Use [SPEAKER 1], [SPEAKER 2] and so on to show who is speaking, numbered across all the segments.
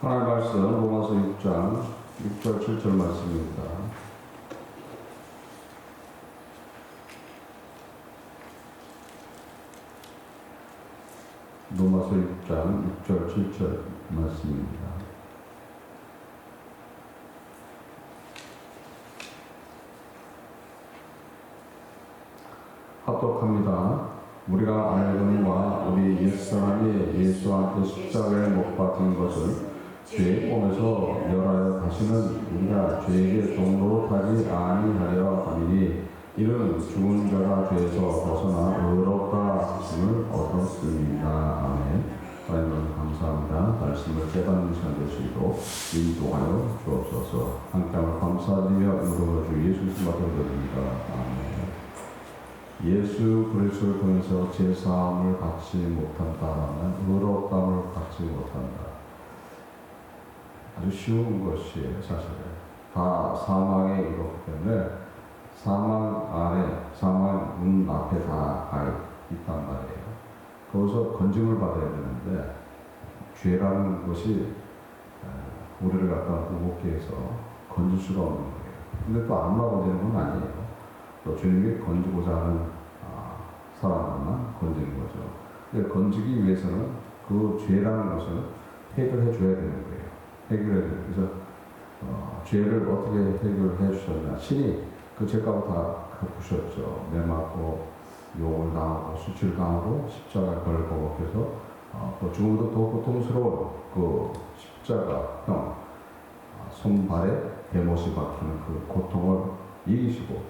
[SPEAKER 1] 하나님의 말씀 로마서 6장 6절 7절 말씀입니다. 로마서 6장 6절 7절 말씀입니다. 합독합니다. 우리가 알거니와 우리 옛사람이 예수와 함께 십자가에 못 박힌 것을 죄의 몸에서 멸하여 다시는 우리가 죄에게 종로로 타지 아니하려 하니 이는 죽은 자가 죄에서 벗어나 의롭다 하심을 얻었습니다. 아멘. 하나님 감사합니다. 말씀을 깨닫는 시간 되시도록 인도하여 주옵소서. 함께 감사드리며 이름으로 주 예수 그리스도 드립니다. 아멘. 예수 그리스도를 통해서 제사함을 갖지 못한다라는 의롭다함을 갖지 못한다. 아주 쉬운 것이에요. 사실 다 사망에 이렇기 때문에 사망 안에 사망 문 앞에 다 있단 말이에요. 거기서 건짐을 받아야 되는데 죄라는 것이 우리를 갖다 무겁게 해서 건질 수가 없는 거예요. 근데 또 아무나 건지는 건 아니에요. 또 주님이 건지고자 하는 사람만 건지는 거죠. 근데 건지기 위해서는 그 죄라는 것을 해결해 줘야 되는 거예요. 해결해야 돼요. 그래서 죄를 어떻게 해결해 주셨나. 신이 그 죄값을 다 갚으셨죠. 매 맞고 욕을 당하고 수치를 당하고 십자가 걸고 그래서 또 죽음도 더 고통스러운 그 십자가형 손발에 대못이 박히는 그 고통을 이기시고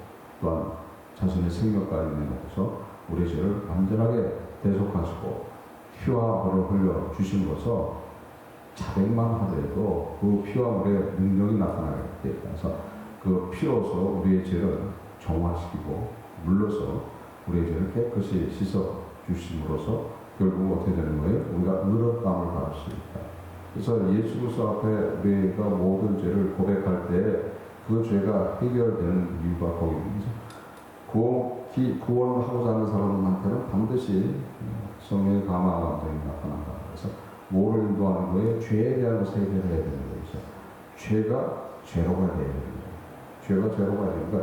[SPEAKER 1] 또한 자신의 생명까지 내놓고서 우리 죄를 완전하게 대속하시고 피와 물을 흘려 주심으로써 자백만 하더라도 그 피와 물의 능력이 나타나게 되어서 그 피로서 우리의 죄를 정화시키고 물러서 우리의 죄를 깨끗이 씻어 주심으로써 결국 어떻게 되는 거예요? 우리가 의롭다함을 받을 수 있다. 그래서 예수 그리스도 앞에 우리가 모든 죄를 고백할 때 그 죄가 해결되는 이유가 거기입니다. 구원을 하고자 하는 사람한테는 반드시 성령의 감화가 완전히 나타난다. 그래서 뭐를 인도하는 거예요? 죄에 대한 것을 해결해야 되는 거죠. 죄가 죄로가 돼야 됩니다. 죄가 죄로가 되니까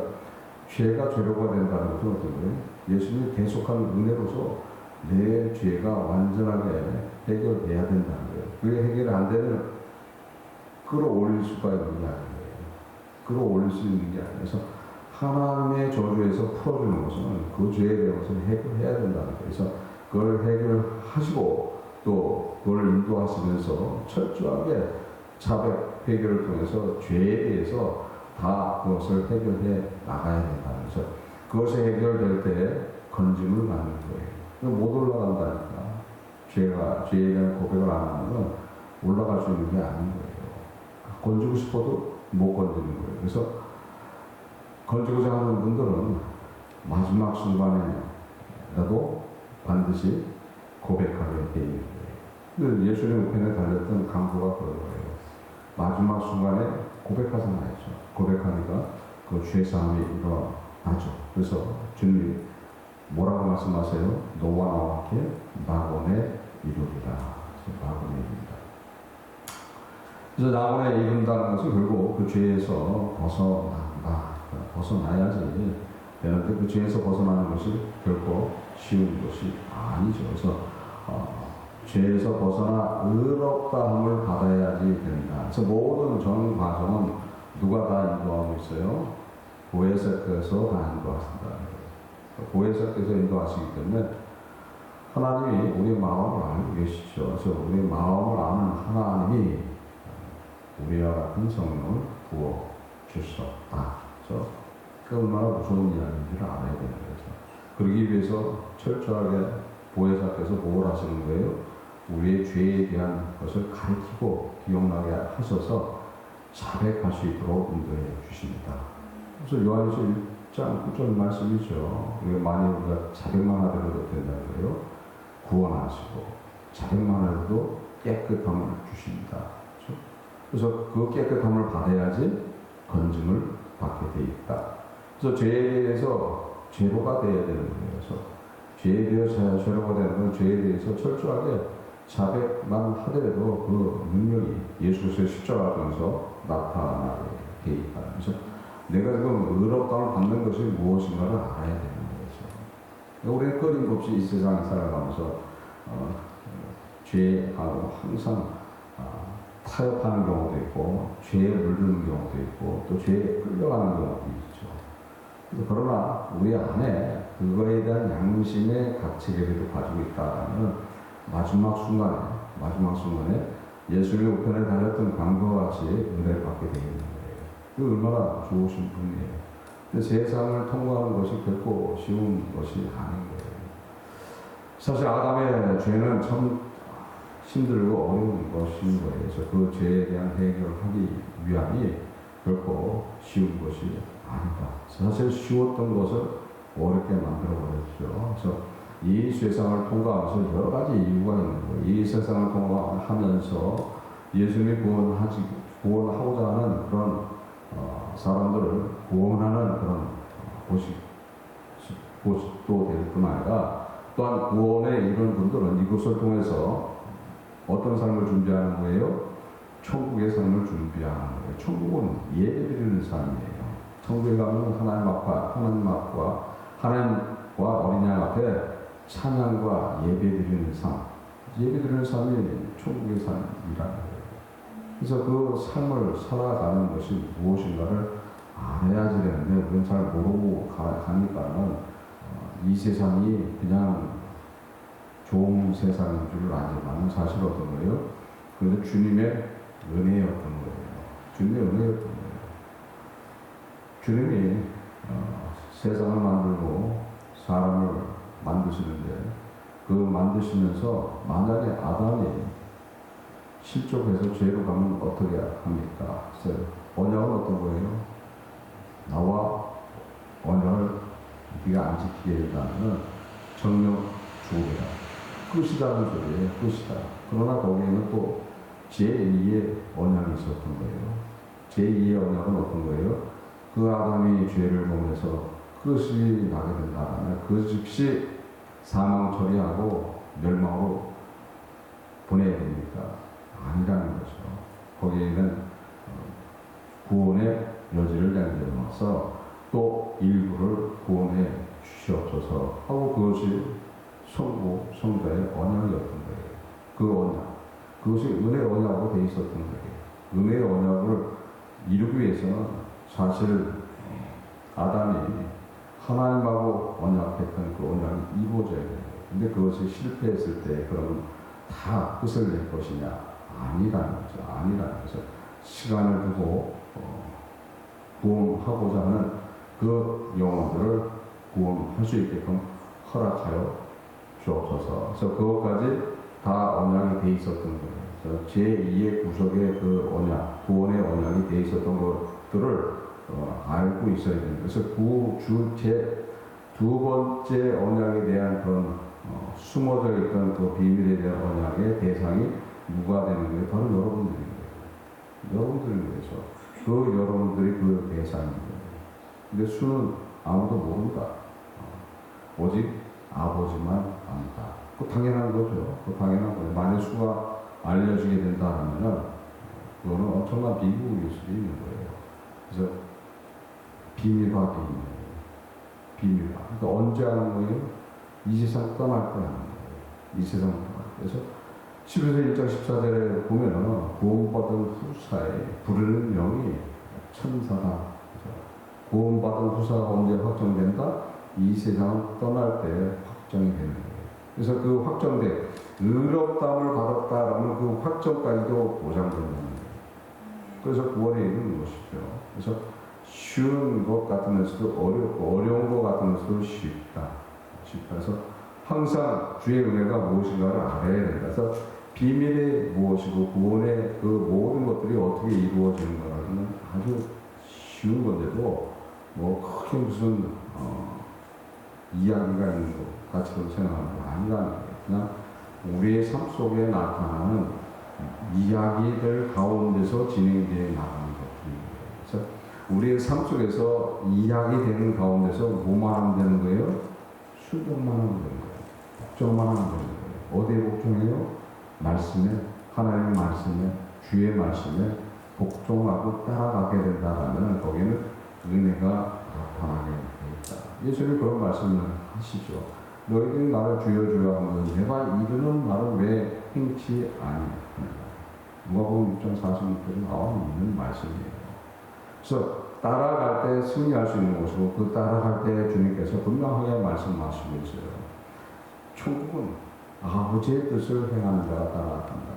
[SPEAKER 1] 죄가 죄로가 된다는 것은 어떤 거예요? 예수님이 계속한 은혜로서 내 죄가 완전하게 해결돼야 된다는 거예요. 그게 해결이 안 되면 끌어올릴 수가 있는 게 아니에요. 끌어올릴 수 있는 게 아니라서 하나님의 저주에서 풀어주는 것은 그 죄에 대한 것을 해결해야 된다는 거예요. 그래서 그걸 해결하시고 또 그걸 인도하시면서 철저하게 자백 해결을 통해서 죄에 대해서 다 그것을 해결해 나가야 된다는 거죠. 그것이 해결될 때 건짐을 받는 거예요. 못 올라간다니까. 죄에 대한 고백을 안 하는 건 올라갈 수 있는 게 아닌 거예요. 건지고 싶어도 못 건지는 거예요. 그래서 건지고자 하는 분들은 마지막 순간에라도 반드시 고백하게 되어 있는 거예요. 예수님 편에 달렸던 강구가 그런 거예요. 마지막 순간에 고백하잖아요. 고백하니까 그 죄사함이 일어나죠. 그래서 주님이 뭐라고 말씀하세요? 너와 나와 함께 낙원에 이르리라. 낙원에 이르리라. 그래서 낙원에 이른다는 것은 결국 그 죄에서 벗어나야지 되는데 그 죄에서 벗어나는 것이 결코 쉬운 것이 아니죠. 그래서 죄에서 벗어나 의롭다함을 받아야지 된다. 그래서 모든 전 과정은 누가 다 인도하고 있어요? 보혜사께서 다 인도하신다. 보혜사께서 인도하시기 때문에 하나님이 우리의 마음을 알고 계시죠. 그래서 우리의 마음을 아는 하나님이 우리와 같은 성령을 부어 주셨다. 그래서 그 얼마나 무서운 이야기인지를 알아야 되는 거죠. 그러기 위해서 철저하게 보혜사께서 뭘 하시는 거예요? 우리의 죄에 대한 것을 가르치고 기억나게 하셔서 자백할 수 있도록 인도해 주십니다. 그래서 요한일서 1장 9절 말씀이죠. 만일 우리가 자백만 하더라도 된다는 거예요. 구원하시고 자백만 해도 깨끗함을 주십니다. 그렇죠? 그래서 그 깨끗함을 받아야지 건짐을 받게 돼 있다. 그래서 죄에 대해서 죄로가 되어야 되는 거예요. 그래서 죄에 대해서 죄로가 되는 건 죄에 대해서 철저하게 자백만 하더라도 그 능력이 예수 그리스도의 십자가를 통해서 나타나게 돼 있다. 그래서 내가 지금 의롭다움을 받는 것이 무엇인가를 알아야 되는 거죠. 우리는 끊임없이 이 세상에 살아가면서 죄하고 항상 타협하는 경우도 있고 죄에 물드는 경우도 있고 또 죄에 끌려가는 경우도 있죠. 그러나 우리 안에 그거에 대한 양심의 가책이라도 가지고 있다면 마지막 순간에 예수님의 우편에 달렸던 강도와 같이 은혜를 받게 되어 있는 거예요. 그 얼마나 좋으신 분이에요. 근데 세상을 통과하는 것이 결코 쉬운 것이 아닌 거예요. 사실 아담의 죄는 참 힘들고 어려운 것인 거예요. 그래서 그 죄에 대한 해결하기 위함이 결코 쉬운 것이 아니다. 사실 쉬웠던 것을 어렵게 만들어버렸죠. 그래서 이 세상을 통과하면서 여러 가지 이유가 있는 거예요. 이 세상을 통과하면서 예수님이 구원하고자 하는 그런 사람들을 구원하는 그런 곳도 될 뿐 아니라 또한 구원에 이른 분들은 이곳을 통해서 어떤 삶을 준비하는 거예요? 천국의 삶을 준비하는 거예요. 천국은 예배드리는 삶이에요. 천국에 가면 하나님과 어린 양 앞에 찬양과 예배드리는 삶. 예배드리는 삶이 천국의 삶이라는 거예요. 그래서 그 삶을 살아가는 것이 무엇인가를 알아야지 되는데 우리는 잘 모르고 가니까는 이 세상이 그냥 좋은 세상인 줄 알지만 사실 어떤 거예요? 그런데 주님의 은혜였던 거예요. 주님의 은혜였던 거예요. 주님이 세상을 만들고 사람을 만드시는데 그 만드시면서 만약에 아담이 실족해서 죄로 가면 어떻게 합니까? 그래서 언약은 어떤 거예요? 나와 언약을 네가 안 지키게 된다면 정령 죽으리라. 끝이라는 소리예요. 끝이다. 그러나 거기에는 또 제2의 언약이 있었던 거예요. 제2의 언약은 어떤 거예요? 그 아담이 죄를 범해서 끝이 나게 된다면 그 즉시 사망 처리하고 멸망으로 보내야 됩니까? 아니라는 거죠. 거기에는 구원의 여지를 남겨놓아서 또 일부를 구원해 주시옵소서 하고 그것이 성자의 언약이었던 거예요. 그 언약. 그것이 은혜의 언약으로 되어 있었던 거예요. 은혜의 언약을 이루기 위해서는 사실 아담이 하나님하고 언약했던 그 언약이 이루어져야 돼요. 근데 그것이 실패했을 때 그러면 다 끝을 낼 것이냐? 아니라는 거죠. 아니라는 거죠. 시간을 두고 구원하고자 하는 그 영혼들을 구원할 수 있게끔 허락하여 주옵소서. 그래서 그것까지 다 언약이 돼 있었던 거예요. 그래서 제2의 구속의 그 언약, 구원의 언약이 돼 있었던 것들을 알고 있어야 됩니다. 그래서 두 번째 언약에 대한 그런 숨어져 있던 그 비밀에 대한 언약의 대상이 누가 되는 거예요? 바로 여러분들인 거예요. 여러분들인 거죠. 그 여러분들이 그 대상인 거예요. 근데 수는 아무도 모른다. 오직 아버지만 안다. 그 당연한 거죠. 그 당연한 거예요. 만약 수가 알려지게 된다 하면은 그거는 엄청난 비밀일 수도 있는 거예요. 그래서 비밀화되어 있는 거예요. 비밀화. 그러니까 언제 하는 거예요? 이 세상 떠날 때 하는 거예요. 이 세상 떠날 때. 그래서 11서 1장 14절에 보면은 구원받은 후사에 부르는 명이 천사다. 구원받은 후사가 언제 확정된다? 이 세상을 떠날 때 확정이 되는 거예요. 그래서 그 확정된 의롭다움을 받았다라는 그 확정까지도 보장된다는 거예요. 그래서 구원에 이르는 것이죠. 그래서 쉬운 것 같으면서도 어렵고 어려운 것 같으면서도 쉽다. 그래서 항상 주의 은혜가 무엇인가를 알아야 된다. 그래서 비밀이 무엇이고 구원의 그 모든 것들이 어떻게 이루어지는가는 아주 쉬운 건데도 뭐 크게 무슨 이야기가 있는 것 같이도 생각하는 거 아니라는 거예요. 그냥 우리의 삶 속에 나타나는 이야기들 가운데서 진행되어 나가는 것들입니다. 그래서 우리의 삶 속에서 이야기되는 가운데서 뭐만 하면 되는 거예요? 순종만 하면 되는 거예요. 복종만 하면 되는 거예요. 어디에 복종해요? 말씀에, 하나님의 말씀에, 주의 말씀에 복종하고 따라가게 된다면 거기는 은혜가 나타나게 되겠다. 예수님이 그런 말씀을 하시죠. 너희들이 나를 주여 주여 하면 내가 이르는 말을 왜 행치 아니하느냐. 누가복음 6장 46절에 나와 있는 말씀이에요. 그래서 따라갈 때 승리할 수 있는 것이고 그 따라갈 때 주님께서 분명하게 말씀하시고 있어요. 천국은 아버지의 뜻을 행하는 자가 따라간다.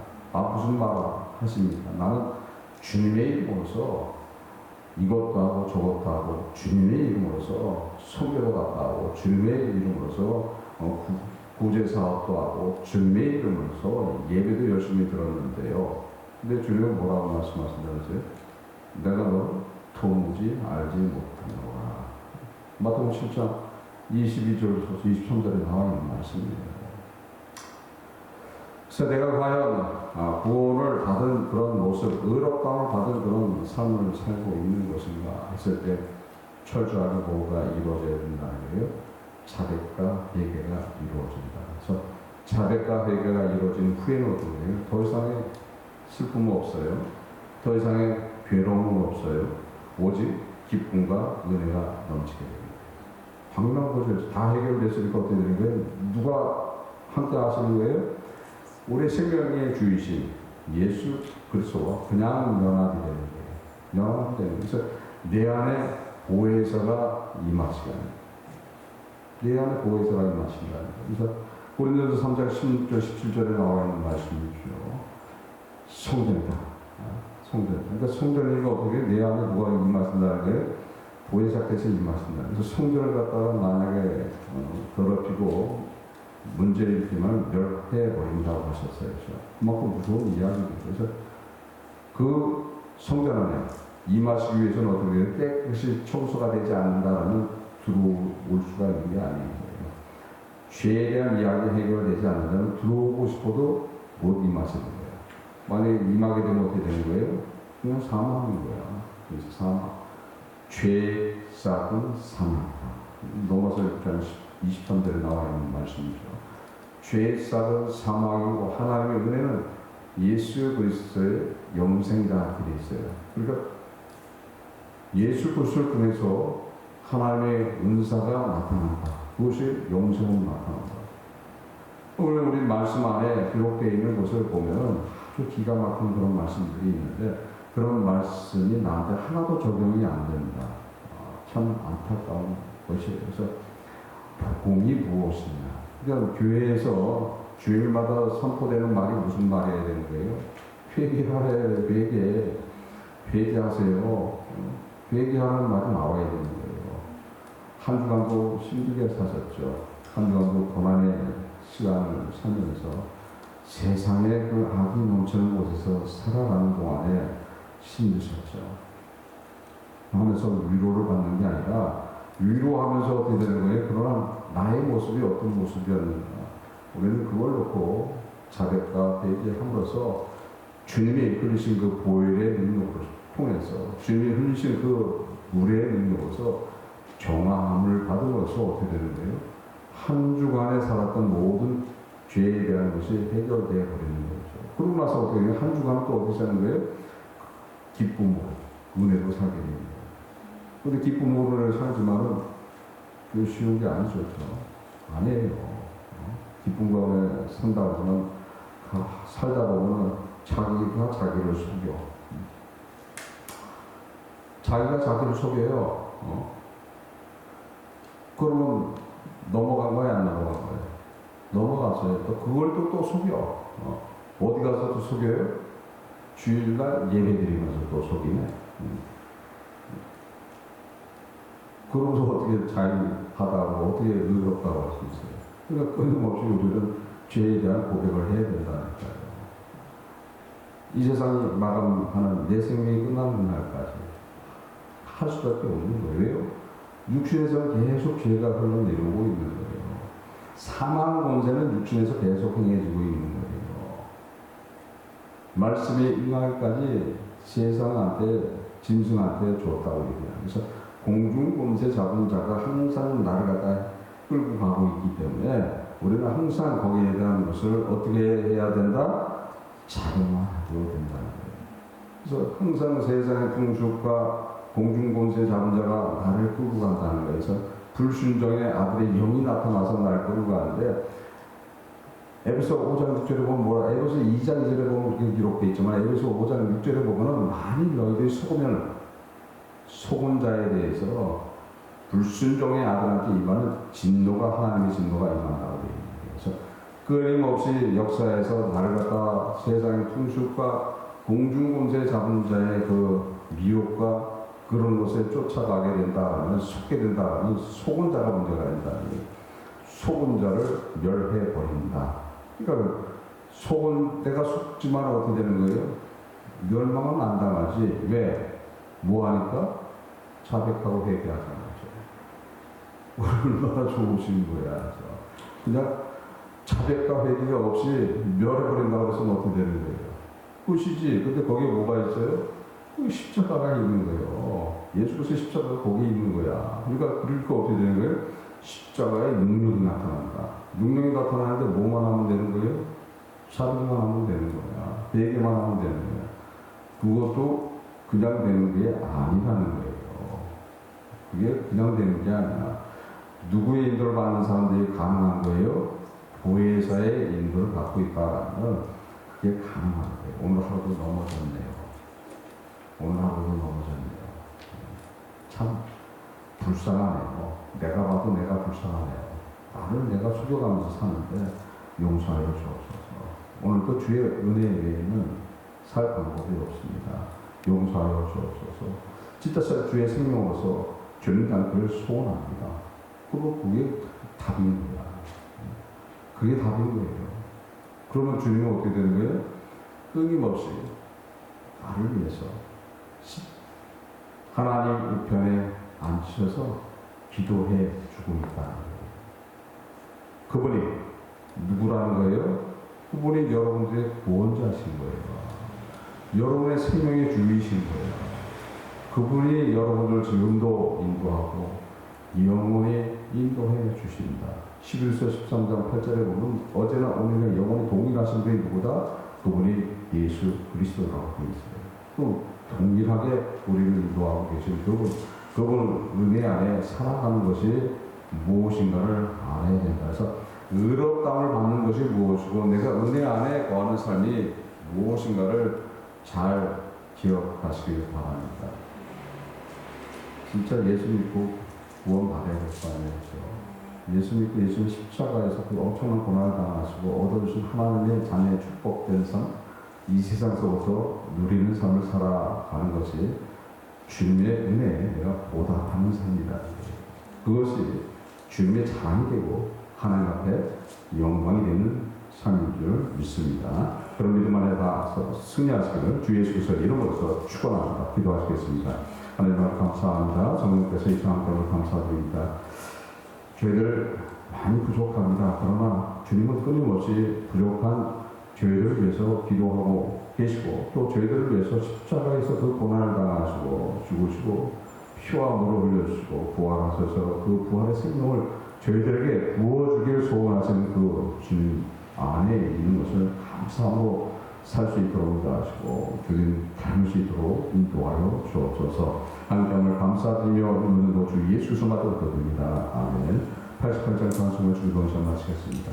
[SPEAKER 1] 무슨 말을 하십니까? 나는 주님의 이름으로서 이것도 하고 저것도 하고 주님의 이름으로서 선교도 갔다 하고 주님의 이름으로서 구제 사업도 하고 주님의 이름으로서 예배도 열심히 들었는데요. 근데 주님은 뭐라고 말씀하신다면서요? 내가 너 도무지 알지 못하노라. 마태복음 7장 22절부터 23절에 나와 있는 말씀이에요. 그래서 내가 과연 구원을 받은 그런 모습, 의롭다움을 받은 그런 삶을 살고 있는 것인가 했을 때 철저하게 뭐가 이루어져야 된다는 거예요. 자백과 회개가 이루어진다. 그래서 자백과 회개가 이루어진 후에는 어떤 거예요? 더 이상의 슬픔은 없어요. 더 이상의 괴로움은 없어요. 오직 기쁨과 은혜가 넘치게 됩니다. 당연한 거죠. 다 해결됐으니까 어떻게 되는 거예요? 누가 함께 하시는 거예요? 우리 생명의 주이신 예수 그리스도와 그냥 연합이 되는 거예요. 연합이 되는 거예요. 그래서 내 안에 보혜사가 임하시는 내 안에 보혜사가 임하신다는 거예요. 그래서 고린도서 3장 16절 17절에 나와 있는 말씀이죠. 성전이다. 성전. 그러니까 성전이니까 어떻게 내 안에 누가 임하신다는 게 보혜사께서 임하신다. 그래서 성전을 갖다가 만약에 더럽히고 문제 일으키면 멸해버린다고 하셨어요. 그만큼 무서운 이야기입니다. 그래서 그 성전 안에 임하시기 위해서는 어떻게 해요? 깨끗이 청소가 되지 않는다면 들어올 수가 있는 게 아니에요. 죄에 대한 이야기 해결되지 않는다면 들어오고 싶어도 못 임하시는 거예요. 만약에 임하게 되면 어떻게 되는 거예요? 그냥 사망인 거야. 그래서 사망. 죄 싹은 사망이다. 로마서 6장 23절에 나와 있는 말씀이죠. 죄의 싹은 사망이고 하나님의 은혜는 예수 그리스도의 영생자 길에 있어요. 그러니까 예수 그리스도를 통해서 하나님의 은사가 나타난다. 그것이 영생으로 나타난다. 오늘 우리 말씀 안에 기록되어 있는 것을 보면 아주 기가 막힌 그런 말씀들이 있는데 그런 말씀이 나한테 하나도 적용이 안 된다. 참 안타까운 것이에요. 그래서 복음이 무엇이냐. 그러니까 교회에서 주일마다 선포되는 말이 무슨 말이어야 되는 거예요? 회개하래, 회개하세요. 회개하는 말이 나와야 되는 거예요. 한 주간도 힘들게 사셨죠. 한 주간도 고난의 시간을 살면서 세상에 그 악이 넘치는 곳에서 살아가는 동안에 힘드셨죠. 하면서 위로를 받는 게 아니라 위로하면서 어떻게 되는 거예요? 그러나 나의 모습이 어떤 모습이었는가? 우리는 그걸 놓고 자백과 회개함으로써 주님이 흘리신 그 보혈의 능력을 통해서 주님이 흘리신 그 물의 능력으로서 정함을 받음으로써 어떻게 되는 거예요? 한 주간에 살았던 모든 죄에 대한 것이 해결되어 버리는 거죠. 그러고 나서 어떻게 해요? 한 주간은 또 어디서 하는 거예요? 기쁨으로, 은혜로 살게 됩니다. 근데 기쁨으로 살지만은 그 쉬운 게 아니죠. 아니에요. 기쁨 가운데 산다고 하면 살다 보면 자기가 자기를 속여. 자기가 자기를 속여요. 그러면 넘어간 거야, 안 넘어간 거야? 넘어갔어요. 또 그걸 또 속여. 어디 가서 또 속여요? 주일날 예배 드리면서 또 속이네. 그러면서 어떻게 자유하다고, 어떻게 의롭다고 할 수 있어요? 그러니까 끊임없이 우리는 죄에 대한 고백을 해야 된다니까요. 이 세상이 마감하는 내 생명이 끝나는 날까지 할 수밖에 없는 거예요. 왜요? 육신에서는 계속 죄가 흘러내려오고 있는 거예요. 사망 권세는 육신에서 계속 행해지고 있는 거예요. 말씀의 임하기까지 세상한테, 짐승한테 줬다고 얘기해요. 그래서 공중권세 잡은 자가 항상 나를 갖다 끌고 가고 있기 때문에 우리는 항상 거기에 대한 것을 어떻게 해야 된다? 자동화하고 된다는 거예요. 그래서 항상 세상의 풍속과 공중권세 잡은 자가 나를 끌고 간다는 거예요. 그래서 불순종의 아들의 영이 나타나서 나를 끌고 가는데, 에베소 5장 6절에 보면 뭐라, 에베소 2장 2절에 보면 그렇게 기록되어 있지만 에베소 5장 6절에 보면은 만일 너희들이 속은 자에 대해서 불순종의 아들한테 임하는 진노가, 하나님의 진노가 임한다고 되어 있는 거예요. 그래서 끊임없이 역사에서 나를 갖다 세상의 풍습과 공중권세 잡은 자의 그 미혹과 그런 것에 쫓아가게 된다면, 속게 된다면 속은 자가 문제가 된다는 거예요. 속은 자를 멸해 버린다. 그러니까 내가 속지만 어떻게 되는 거예요? 멸망은 안 당하지. 왜? 뭐 하니까? 자백하고 회개하잖아요. 얼마나 좋으신 거야. 그냥 자백과 회개가 없이 멸해버린다고 해서 어떻게 되는 거예요? 끝이지. 근데 거기에 뭐가 있어요? 그 십자가가 있는 거예요. 예수께서 십자가가 거기에 있는 거야. 그러니까 어떻게 되는 거예요? 십자가의 능력이 나타난다. 능력이 나타나는데 뭐만 하면 되는 거예요? 자백만 하면 되는 거야. 회개만 하면 되는 거야. 그것도 그냥 되는 게 아니라는 거예요. 그게 그냥 되는 게 아니라 누구의 인도를 받는 사람들이 가능한 거예요? 보혜사의 인도를 받고 있다라면 그게 가능한 거예요. 오늘 하루도 넘어졌네요. 참 불쌍하네요. 내가 봐도 내가 불쌍하네요. 나를 내가 속여가면서 사는데 용서하여 주옵소서. 오늘도 주의 은혜 외에는 살 방법이 없습니다. 용서하여 주옵소서. 진짜 주의 생명으로서 죄는 않기를 소원합니다. 그게 답인 거야. 그게 답인 거예요. 그러면 주님은 어떻게 되는 거예요? 끊임없이 나를 위해서 하나님 우편에 앉으셔서 기도해 주고 있다는 거예요. 그분이 누구라는 거예요? 그분이 여러분들의 구원자신 거예요. 여러분의 생명의 주이신 거예요. 그분이 여러분을 지금도 인도하고 영원히 인도해 주신다. 11서 13장 8절에 보면 어제나 오늘과 영원히 동일하신 분이 누구다? 그분이 예수 그리스도라고 되어 있어요. 또 동일하게 우리를 인도하고 계신 그분 은혜 안에 살아가는 것이 무엇인가를 알아야 된다. 그래서 의롭다움을 받는 것이 무엇이고 내가 은혜 안에 거하는 삶이 무엇인가를 잘 기억하시길 바랍니다. 진짜 예수 믿고 구원 받아야 될 거 아니겠죠. 예수 믿고 예수님 십자가에서 그 엄청난 고난을 당하시고 얻어주신 하나님의 자녀의 축복된 삶, 이 세상에서부터 누리는 삶을 살아가는 것이 주님의 은혜에 내가 보답하는 삶이다. 그것이 주님의 자랑이 되고 하나님 앞에 영광이 되는 삶인 줄 믿습니다. 그런 믿음 안에 닿아서 승리하시기를 주 예수 그리스도의 이름으로서 축원합니다. 기도하시겠습니다. 하나님 감사합니다. 성령께서 이 시간 함께 감사드립니다. 저희들 많이 부족합니다. 그러나 주님은 끊임없이 부족한 저희들을 위해서 기도하고 계시고 또 저희들을 위해서 십자가에서 그 고난을 당하시고 죽으시고 피와 물을 흘려주시고 부활하셔서 그 부활의 생명을 저희들에게 부어주길 소원하시는 그 주님 안에 있는 것을 감사함으로 살 수 있도록 인도하시고 주님 닮을 수 있도록 인도하여 주옵소서. 하나님을 감사드리며 오늘도 주 예수님만 드립니다. 아멘. 88장 찬송을 즐거운 시간 마치겠습니다.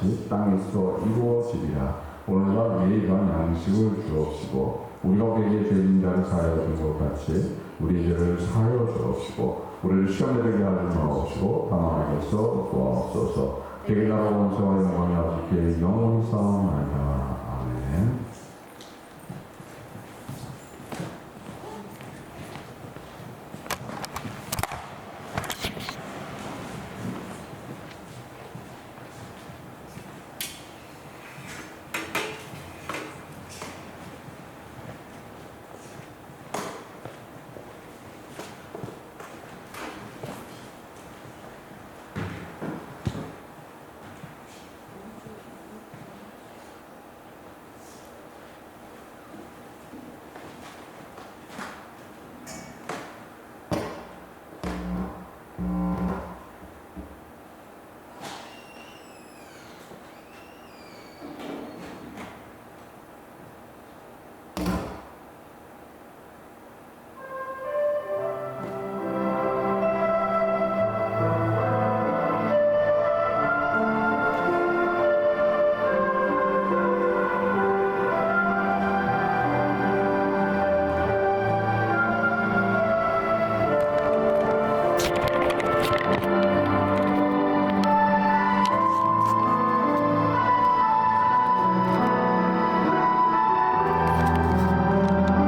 [SPEAKER 1] 같이 땅에서 이루어지리라. 오늘날 우리에게 양식을 주옵시고 우리가 우리에게 죄진 자를 사하여 준 것 같이 우리 죄를 사하여 주옵시고 우리를 시험에 들게 하지 마옵시고 다만 하게서 구하옵소서. 되게 나라 원수와 영광이 아버지께 영원히 사옵나이다. 아멘.